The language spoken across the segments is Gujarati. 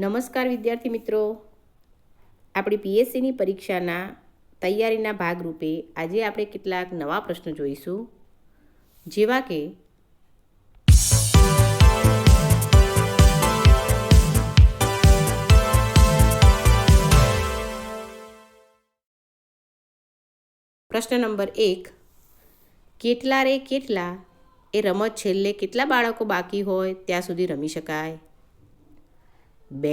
નમસ્કાર વિદ્યાર્થી મિત્રો, આપણી પીએસસીની પરીક્ષાના તૈયારીના ભાગરૂપે આજે આપણે કેટલાક નવા પ્રશ્નો જોઈશું, જેવા કે પ્રશ્ન નંબર 1, કેટલા રે કેટલા એ રમત છેલ્લે કેટલા બાળકો બાકી હોય ત્યાં સુધી રમી શકાય? 2,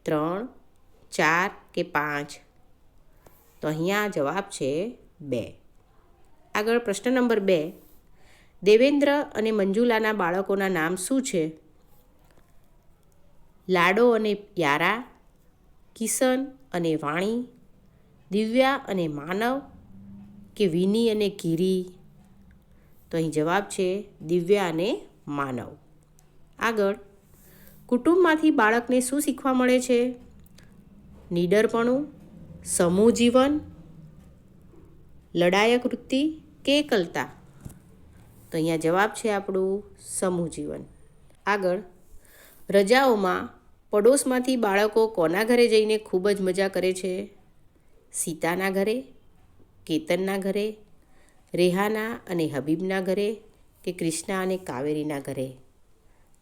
3, 4 કે 5? તો અહીંયા જવાબ છે 2. આગળ પ્રશ્ન નંબર 2, દેવેન્દ્ર અને મંજુલાના બાળકોના નામ શું છે? લાડો અને યારા, કિશન અને વાણી, દિવ્યા અને માનવ કે વિની અને ગિરી? તો અહીં જવાબ છે દિવ્યા અને માનવ. આગળ કુટુંબમાંથી બાળકને શું શીખવા મળે છે? નીડરપણું, સમૂહ જીવન, લડાયક વૃત્તિ કે એકલતા? તો અહીંયા જવાબ છે આપણું સમૂહ જીવન. આગળ રજાઓમાં પડોશમાંથી બાળકો કોના ઘરે જઈને ખૂબ જ મજા કરે છે? સીતાના ઘરે, કેતનના ઘરે, રેહાના અને હબીબના ઘરે કે કૃષ્ણા અને કાવેરીના ઘરે?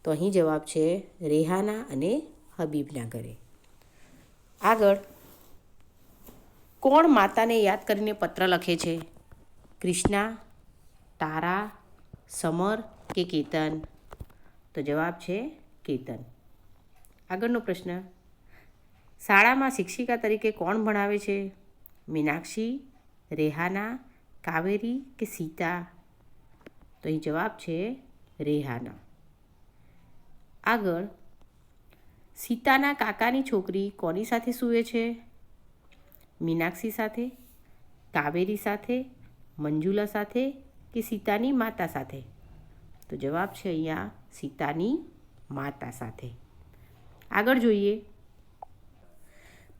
તો અહીં જવાબ છે રેહાના અને હબીબના ઘરે. આગળ કોણ માતાને યાદ કરીને પત્ર લખે છે? કૃષ્ણા, તારા, સમર કે કેતન? તો જવાબ છે કેતન. આગળનો પ્રશ્ન, શાળામાં શિક્ષિકા તરીકે કોણ ભણાવે છે? મીનાક્ષી, રેહાના, કાવેરી કે સીતા? તો અહીં જવાબ છે રેહાના. આગળ સીતાના કાકાની છોકરી કોની સાથે સૂવે છે? મીનાક્ષી સાથે, કાવેરી સાથે, મંજુલા સાથે કે સીતાની માતા સાથે? તો જવાબ છે અહીંયા સીતાની માતા સાથે. આગળ જોઈએ,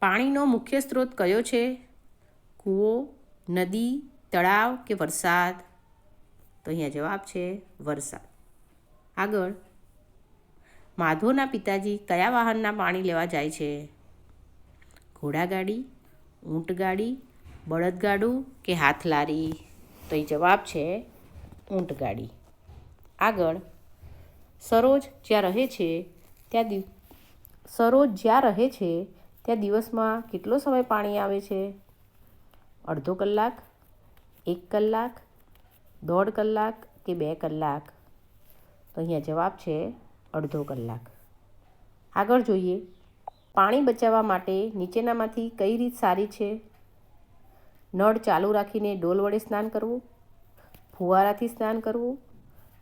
પાણીનો મુખ્ય સ્ત્રોત કયો છે? કૂવો, નદી, તળાવ કે વરસાદ? તો અહીંયા જવાબ છે વરસાદ. આગળ માધવના પિતાજી કયા વાહનના પાણી લેવા જાય છે? ઘોડાગાડી, ઊંટગાડી, બળદગાડું કે હાથલારી? તો એ જવાબ છે ઊંટગાડી. આગળ સરોજ જ્યાં રહે છે ત્યાં દિવસમાં કેટલો સમય પાણી આવે છે? અડધો કલાક, 1 કલાક, 1.5 કલાક કે 2 કલાક? તો અહીંયા જવાબ છે અડધો કલાક. આગળ જોઈએ, પાણી બચાવવા માટે નીચેનામાંથી કઈ રીત સારી છે? નળ ચાલુ રાખીને ડોલ વડે સ્નાન કરવું, ફુવારાથી સ્નાન કરવું,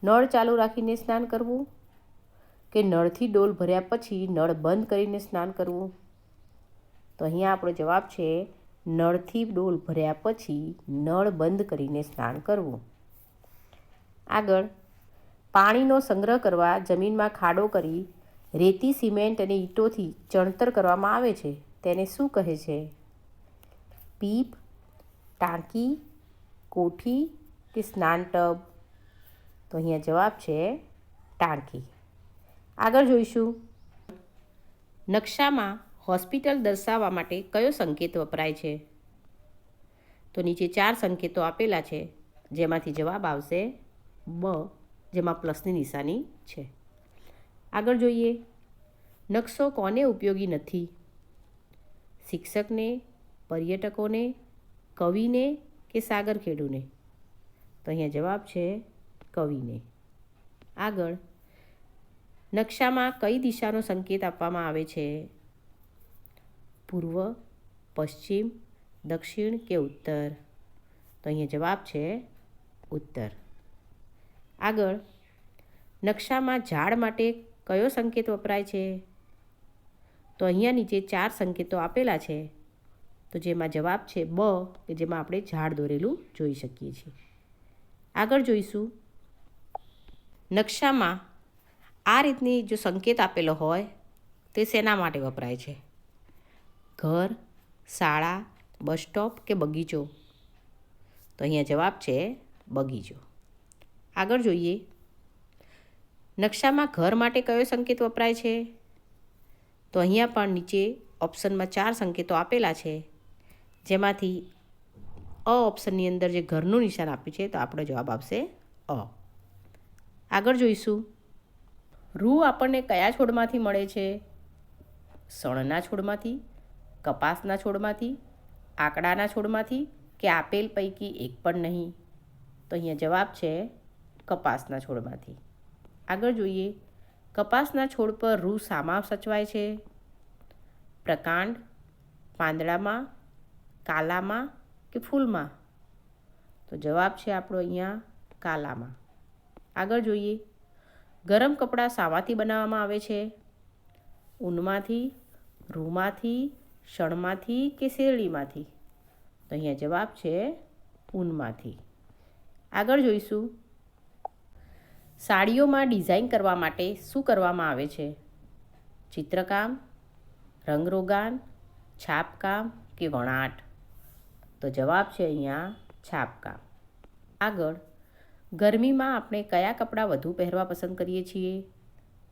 નળ ચાલુ રાખીને સ્નાન કરવું કે નળથી ડોલ ભર્યા પછી નળ બંધ કરીને સ્નાન કરવું? તો અહીંયા આપણો જવાબ છે નળથી ડોલ ભર્યા પછી નળ બંધ કરીને સ્નાન કરવું. આગળ પાણીનો સંગ્રહ કરવા જમીનમાં ખાડો કરી રેતી, સિમેન્ટ અને ઈંટોથી ચણતર કરવામાં આવે છે, તેને શું કહે છે? પીપ, ટાંકી, કોઠી કે સ્નાન ટબ? તો અહીંયા જવાબ છે ટાંકી. આગળ જોઈશું, નકશામાં હોસ્પિટલ દર્શાવવા માટે કયો સંકેત વપરાય છે? તો નીચે 4 સંકેતો આપેલા છે, જેમાંથી જવાબ આવશે બ, જેમાં પ્લસની નિશાની છે. આગળ જોઈએ, નકશો કોને ઉપયોગી નથી? શિક્ષકને, પર્યટકોને, કવિને કે સાગરખેડૂને? તો અહીંયા જવાબ છે કવિને. આગળ નકશામાં કઈ દિશાનો સંકેત આપવામાં આવે છે? પૂર્વ, પશ્ચિમ, દક્ષિણ કે ઉત્તર? તો અહીંયા જવાબ છે ઉત્તર. આગળ નકશામાં ઝાડ માટે કયો સંકેત વપરાય છે? તો અહીંયા નીચે 4 સંકેતો આપેલા છે, તો જેમાં જવાબ છે બ, કે જેમાં આપણે ઝાડ દોરેલું જોઈ શકીએ છીએ. આગળ જોઈશું, નકશામાં આ રીતની જો સંકેત આપેલો હોય તે શેના માટે વપરાય છે? ઘર, શાળા, બસ સ્ટોપ કે બગીચો? તો અહીંયા જવાબ છે બગીચો. આગળ જોઈએ, નકશામાં ઘર માટે કયો સંકેત વપરાય છે? તો અહીંયા પણ નીચે ઓપ્શનમાં 4 સંકેતો આપેલા છે, જેમાંથી અ ઓપ્શનની અંદર જે ઘરનું નિશાન આપ્યું છે તો આપણો જવાબ આવશે અ. આગળ જોઈશું, રૂ આપણને કયા છોડમાંથી મળે છે? શણના છોડમાંથી, કપાસના છોડમાંથી, આકડાના છોડમાંથી કે આપેલ પૈકી એક પણ નહીં? તો અહીંયા જવાબ છે કપાસના છોડમાંથી. આગળ જોઈએ, કપાસના છોડ પર રૂ શામાં સચવાય છે? પ્રકાંડ, પાંદડામાં, કાલામાં કે ફૂલમાં? તો જવાબ છે આપણો અહીંયા કાલામાં. આગળ જોઈએ, ગરમ કપડાં શામાંથી બનાવવામાં આવે છે? ઊનમાંથી, રૂમાંથી, શણમાંથી કે શેરડીમાંથી? તો અહીંયા જવાબ છે ઊનમાંથી. આગળ જોઈશું, સાડીઓમાં ડિઝાઇન કરવા માટે શું કરવામાં આવે છે? ચિત્રકામ, રંગરોગાન, છાપકામ કે વણાટ? તો જવાબ છે અહીંયા છાપકામ. આગળ, ગરમીમાં આપણે કયા કપડાં વધુ પહેરવા પસંદ કરીએ છીએ?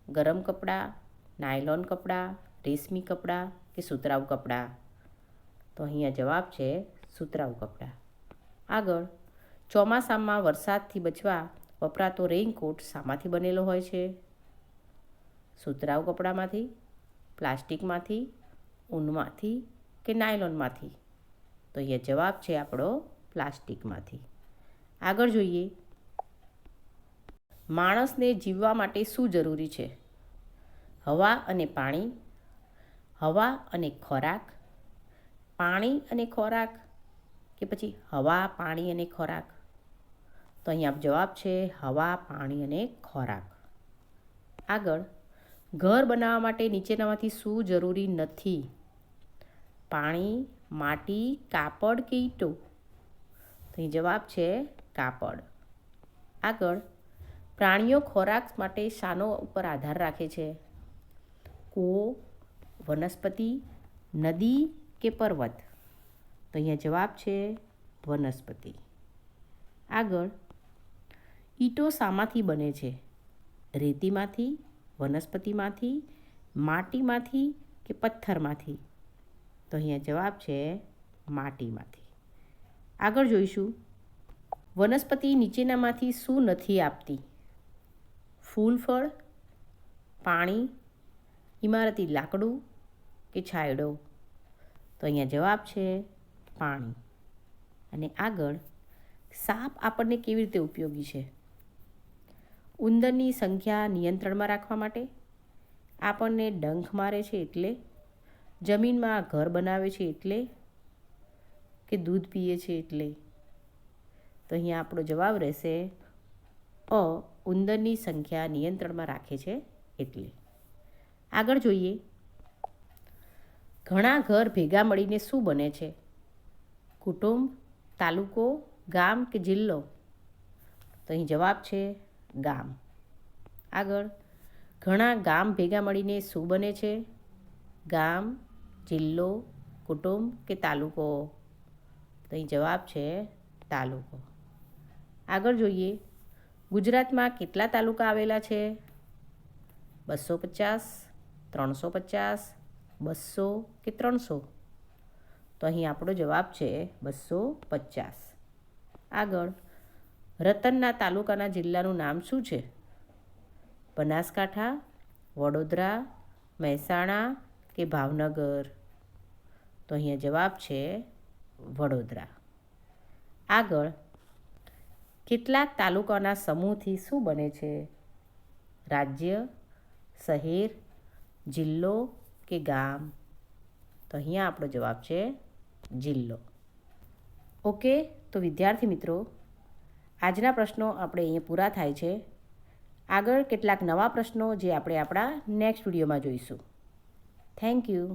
ગરમ કપડાં, નાયલોન કપડાં, રેશમી કપડાં કે સુતરાઉ કપડાં? તો અહીંયા જવાબ છે સુતરાઉ કપડાં. આગળ, ચોમાસામાં વરસાદથી બચવા વપરાતો રેઇનકોટ શામાંથી બનેલો હોય છે? સુતરાઉ કપડામાંથી, પ્લાસ્ટિકમાંથી, ઊનમાંથી કે નાયલોનમાંથી? તો અહીંયા જવાબ છે આપણો પ્લાસ્ટિકમાંથી. આગળ જોઈએ, માણસને જીવવા માટે શું જરૂરી છે? હવા અને પાણી, હવા અને ખોરાક, પાણી અને ખોરાક કે પછી હવા, પાણી અને ખોરાક? તો અહીંયા જવાબ છે હવા, પાણી અને ખોરાક. આગળ, ઘર બનાવવા માટે નીચેનામાંથી શું જરૂરી નથી? પાણી, માટી, કાપડ કે ઈંટો? તો અહીં જવાબ છે કાપડ. આગળ, પ્રાણીઓ ખોરાક માટે શાનો ઉપર આધાર રાખે છે? કૂવો, વનસ્પતિ, નદી કે પર્વત? તો અહીંયા જવાબ છે વનસ્પતિ. આગળ, ઈંટો શામાંથી બને છે? રેતીમાંથી, વનસ્પતિમાંથી, માટીમાંથી કે પથ્થરમાંથી? તો અહીંયા જવાબ છે માટીમાંથી. આગળ જોઈશું, વનસ્પતિ નીચેનામાંથી શું નથી આપતી? ફૂલ, ફળ, પાણી, ઇમારતી લાકડું કે છાંયડો? તો અહીંયા જવાબ છે પાણી. અને આગળ, સાપ આપણને કેવી રીતે ઉપયોગી છે? ઉંદરની સંખ્યા નિયંત્રણમાં રાખવા માટે, આપણને ડંખ મારે છે એટલે, જમીનમાં ઘર બનાવે છે એટલે કે દૂધ પીએ છે એટલે? તો અહીંયા આપણો જવાબ રહેશે અ, ઉંદરની સંખ્યા નિયંત્રણમાં રાખે છે એટલે. આગળ જોઈએ, ઘણા ઘર ભેગા મળીને શું બને છે? કુટુંબ, તાલુકો, ગામ કે જિલ્લો? તો અહીં જવાબ છે ગામ. આગળ, ઘણા ગામ ભેગા મળીને શું બને છે? ગામ, જિલ્લો, કુટુંબ કે તાલુકો? તો અહીં જવાબ છે તાલુકો. આગળ જોઈએ, ગુજરાતમાં કેટલા તાલુકા આવેલા છે? 250, 350, 200 કે 300? તો અહીં આપણો જવાબ છે 250. આગળ, રતનના તાલુકાના જિલ્લાનું નામ શું છે? બનાસકાંઠા, વડોદરા, મહેસાણા કે ભાવનગર? તો અહીંયા જવાબ છે વડોદરા. આગળ, કેટલાક તાલુકાના સમૂહથી શું બને છે? રાજ્ય, શહેર, જિલ્લો કે ગામ? તો અહીંયા આપણો જવાબ છે જિલ્લો. ઓકે, તો વિદ્યાર્થી મિત્રો, આજના પ્રશ્નો આપણે અહીંયા પૂરા થાય છે. આગળ કેટલાક નવા પ્રશ્નો જે આપણે આપણા નેક્સ્ટ વિડીયોમાં જોઈશું. Thank you.